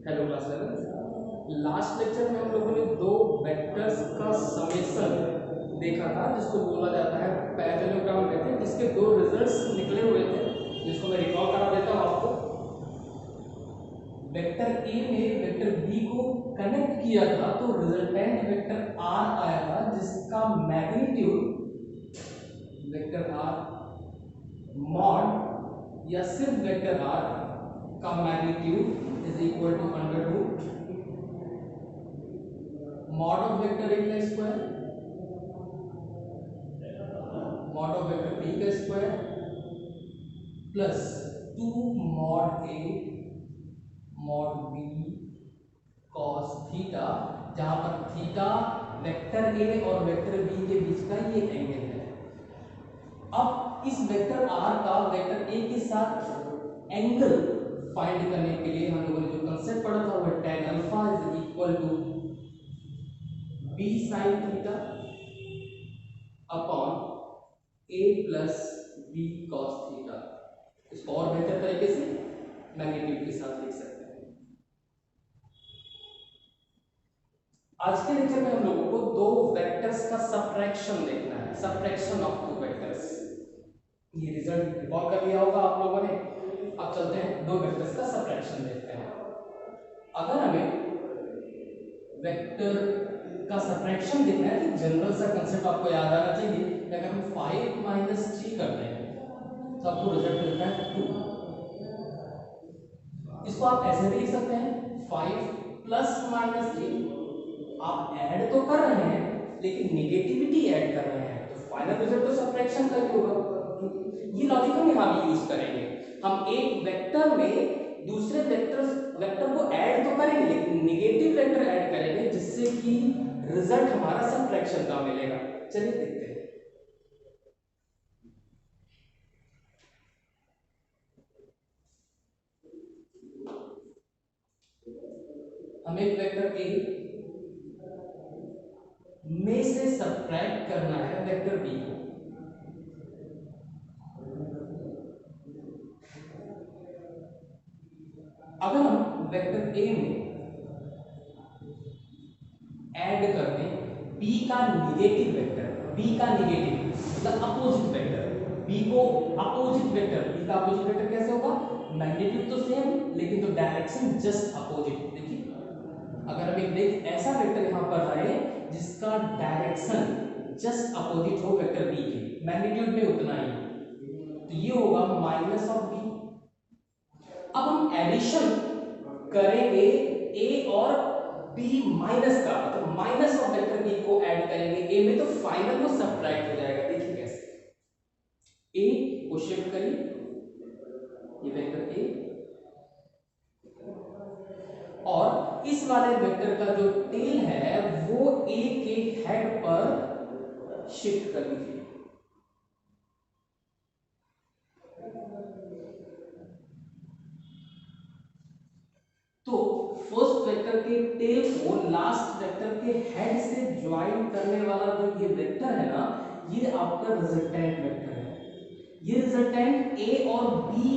Hello class 11। Last lecture में हम लोगों ने दो वेक्टर्स का समेशन देखा था जिसको बोला जाता है पैरेललोग्राम कहते हैं, जिसके दो रिजल्ट्स निकले हुए थे, जिसको मैं रिकॉल करा देता हूँ आपको। वेक्टर ए में वेक्टर बी को कनेक्ट किया था तो रिजल्टेंट वेक्टर आर आया था, जिसका मैग्नीट्यूड वेक्टर आर मॉड या सिर्फ वेक्टर आर का magnitude is equal to under root mod of vector A का square mod of vector B का square plus 2 mod A mod B cos theta, जहां पर थीटा वेक्टर ए और vector B के बीच का ये एंगल है। अब इस वेक्टर आर का वेक्टर ए के साथ एंगल फाइंड करने के लिए हम लोगों ने जो कंसेप्ट पढ़ा था वो tan alpha is equal to b sin theta upon a plus b cos theta. इसको और बेहतर तरीके से मैग्नीट्यूड के साथ लिख सकते हैं। आज के लेक्चर में हम लोगों को दो वेक्टर्स का सबट्रैक्शन देखना है, सबट्रैक्शन ऑफ टू वेक्टर्स। ये रिजल्ट रिकॉल कर लिया होगा आप लोगों ने। अब चलते हैं दो वेक्टर्स का सबट्रैक्शन देखते हैं। अगर हमें वेक्टर का सबट्रैक्शन देखना है तो जनरल सा कंसेप्ट आपको याद आना चाहिए कि अगर हम 5 - 3 करते हैं तो आपको रिजल्ट मिलता है 2। इसको आप ऐसे भी लिख सकते हैं 5 प्लस माइनस 3। आप ऐड तो कर रहे हैं लेकिन नेगेटिविटी ऐड कर रहे हैं, तो फाइनल रिजल्ट तो सबट्रैक्शन का ही होगा। ये लॉजिक हम यहाँ भी यूज करेंगे। हम एक वेक्टर में दूसरे वेक्टर को ऐड तो करेंगे लेकिन नेगेटिव वेक्टर ऐड करेंगे, जिससे कि रिजल्ट हमारा सबट्रैक्शन का मिलेगा। चलिए देखते हैं। हमें एक वेक्टर ए में से सबट्रैक्ट करना है वेक्टर बी को। अगर हम वेक्टर ए में ऐड कर दें बी का निगेटिव वेक्टर, बी का निगेटिव मतलब अपोजिट वेक्टर, बी को अपोजिट वेक्टर, बी का अपोजिट वेक्टर कैसे होगा? मैग्नीट्यूड तो सेम लेकिन तो डायरेक्शन जस्ट अपोजिट। देखिए अगर हम एक ऐसा वेक्टर यहां पर लाए जिसका डायरेक्शन जस्ट अपोजिट हो वेक्टर बी के, मैग्नीट्यूड में उतना ही, तो ये होगा माइनस ऑफ बी। अब हम एडिशन करेंगे ए और बी माइनस का, तो माइनस ऑफ वेक्टर बी को ऐड करेंगे ए में, तो फाइनल वो सबट्रैक्ट हो जाएगा। देखिए कैसे, ए को शिफ्ट करिए, ये वेक्टर ए और इस वाले वेक्टर का जो टेल है वो ए के हेड पर शिफ्ट कर दीजिए। तो फर्स्ट वेक्टर के टेल को लास्ट वेक्टर के हेड से ज्वाइन करने वाला जो ये वेक्टर है ना, ये आपका रिजल्टेंट वेक्टर है। ये रिजल्टेंट ए और बी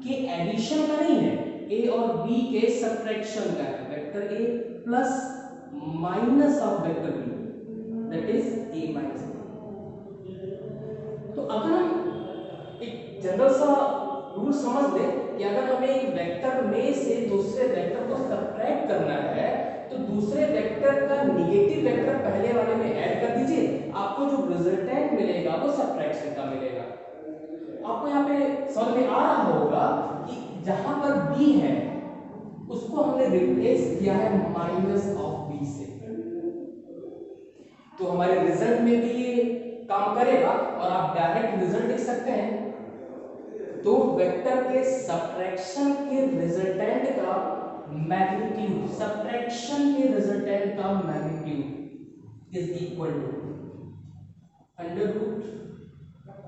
के एडिशन का नहीं है, ए और बी के सबट्रैक्शन का है। Vector A plus minus of vector B, that is A minus B. तो अगर हम एक जनरल सा रूल समझ लें कि अगर हमें एक वेक्टर में से दूसरे वेक्टर को सबट्रैक्ट करना है तो दूसरे वेक्टर का निगेटिव वेक्टर पहले वाले में ऐड कर दीजिए, आपको जो रिजल्टेंट मिलेगा वो सबट्रैक्शन का मिलेगा। आपको यहाँ पे समझ में आ रहा होगा कि जहां पर b है उसको हमने रिप्लेस किया है माइनस ऑफ b से, तो हमारे रिजल्ट में भी ये काम करेगा और आप डायरेक्ट रिजल्ट लिख सकते हैं। तो वेक्टर के सबट्रैक्शन के रिजल्टेंट का मैग्नीट्यूड, सबट्रैक्शन के रिजल्टेंट का magnitude is equal to under root,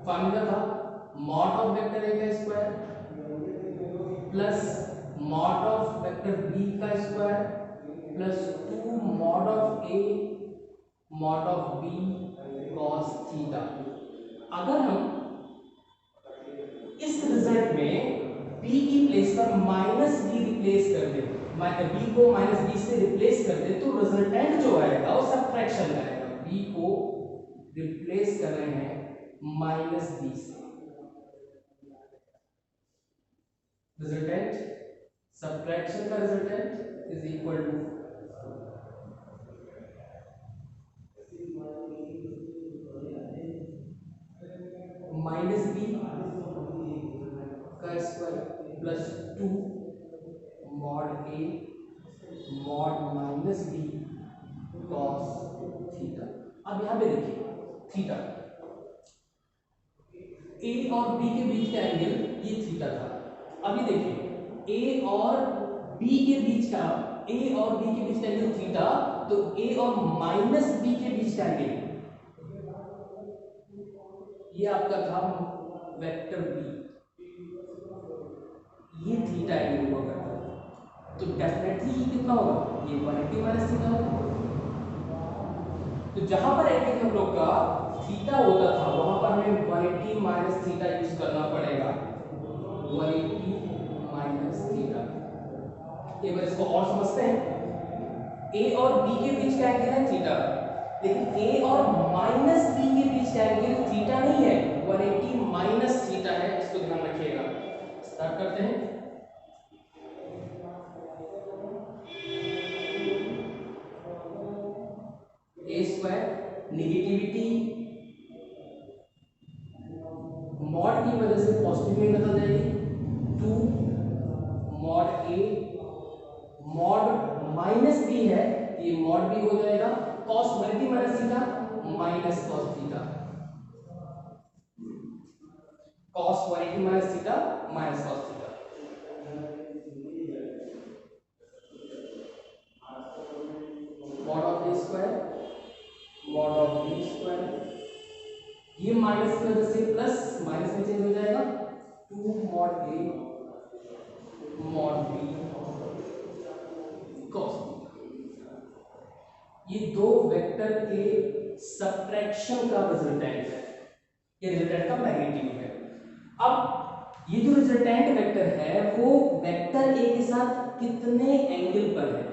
formula था मॉड ऑफ वेक्टर ए का square plus mod of vector B का square plus 2 mod of A mod of B cos theta. अगर हम इस result में B की प्लेस पर माइनस बी रिप्लेस कर दे, बी को माइनस बी से रिप्लेस कर दे, तो रिजल्टेंट जो आएगा वो सब्ट्रैक्शन का आएगा। बी को रिप्लेस कर रहे हैं माइनस बी से, रिजल्टेंट सब्ट्रैक्शन का resultant is equal to minus B का square plus 2 mod A mod minus B cos theta. अब यहां पे देखिए थीटा, ए और बी के बीच का एंगल ये थीटा था। अभी देखिए ए और बी के बीच का, ए और बी के बीच का एंगल थीटा, तो ए और माइनस बी के बीच का एंगल ये आपका था वेक्टर बी, ये थीटा एंगल हुआ करता है, तो डेफिनेटली ये कितना होगा, ये 180 माइनस थीटा होगा। तो जहां पर एंगल हम लोग का थीटा होता था वहां पर हमें 180 माइनस थीटा यूज करना पड़ेगा, 180 माइनस थीटा। एक बार इसको और समझते हैं, ए और बी के बीच का एंगल है थीटा, लेकिन ए और माइनस बी के बीच का एंगल थीटा नहीं है, 180 माइनस थीटा है, इसको ध्यान रखिएगा। स्टार्ट करते हैं। ए स्क्वायर निगेटिविटी मॉड की वजह से पॉजिटिव में बदल जाएगी, 2 mod A mod minus B है, ये मॉड बी हो जाएगा cos 180 minus theta minus cos theta, cos 180 minus theta minus cos theta. Mod of A square mod of B square, ये माइनस की वजह से प्लस माइनस में चेंज हो जाएगा, 2 mod A mod B cos। ये दो वेक्टर के सब्ट्रैक्शन का रिजल्टेंट है, ये रिजल्टेंट का मैग्नीट्यूड है। अब ये जो रिजल्टेंट वेक्टर है वो वेक्टर ए के साथ कितने एंगल पर है,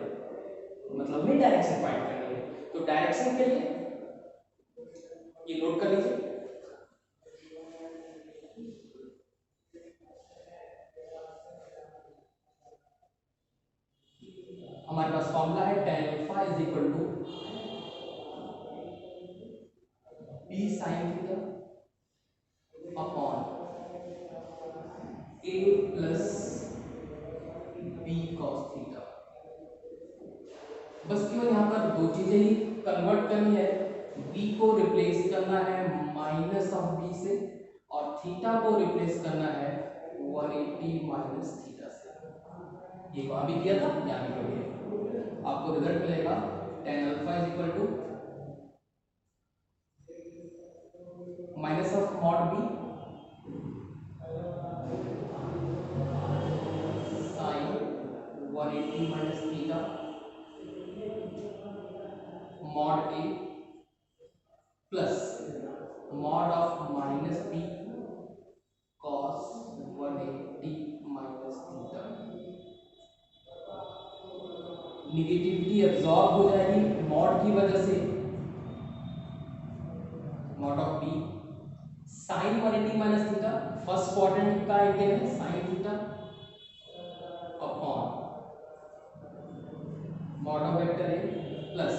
मतलब में डायरेक्शन फाइंड करनी है। तो डायरेक्शन के लिए ये नोट कर लीजिए, हमारे पास फॉर्मूला है tan alpha is equal to b sin theta upon a plus b cos theta. बस केवल यहाँ पर दो चीजें ही कन्वर्ट करनी है, b को रिप्लेस करना है माइनस ऑफ b से, और थीटा को रिप्लेस करना है 180 माइनस थीटा से। ये वहां भी किया था, यहाँ भी करिए, आपको रिजल्ट मिलेगा tan alpha is equal to minus of mod B sine 180 minus theta mod A plus mod of minus B cos 180 minus theta. Negativity absorb हो जाएगी मॉड की वजह से, mod of B sine 180 minus theta, first quadrant का angle है sine theta upon mod of vector A plus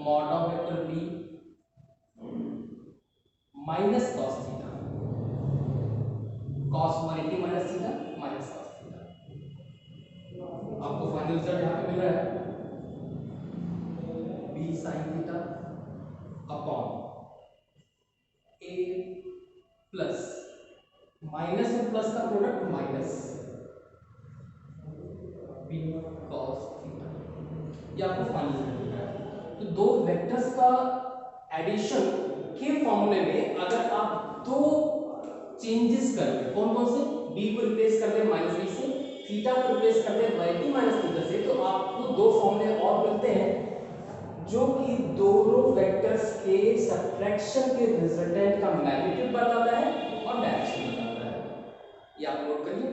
mod of vector B minus cos theta, cos 180 minus theta minus cos theta. आपको final result यहाँ पे मिल रहा है b sin theta upon a plus minus और plus का product minus b cos theta, ये आपको final result मिल रहा है। तो दो वेक्टर्स का एडिशन के फॉर्मूले में अगर आप दो चेंजेस कर ले, कौन कौन से, b को रिप्लेस कर ले माइनस b से, थीटा को रिप्लेस कर ले 180 माइनस थीटा से, तो आपको दो फॉर्मूले और मिलते हैं जो कि दोनों वेक्टर्स के सब्ट्रैक्शन के रिजल्टेंट का मैग्नीट्यूड बताता है और डायरेक्शन बताता है। ये आप नोट करिए।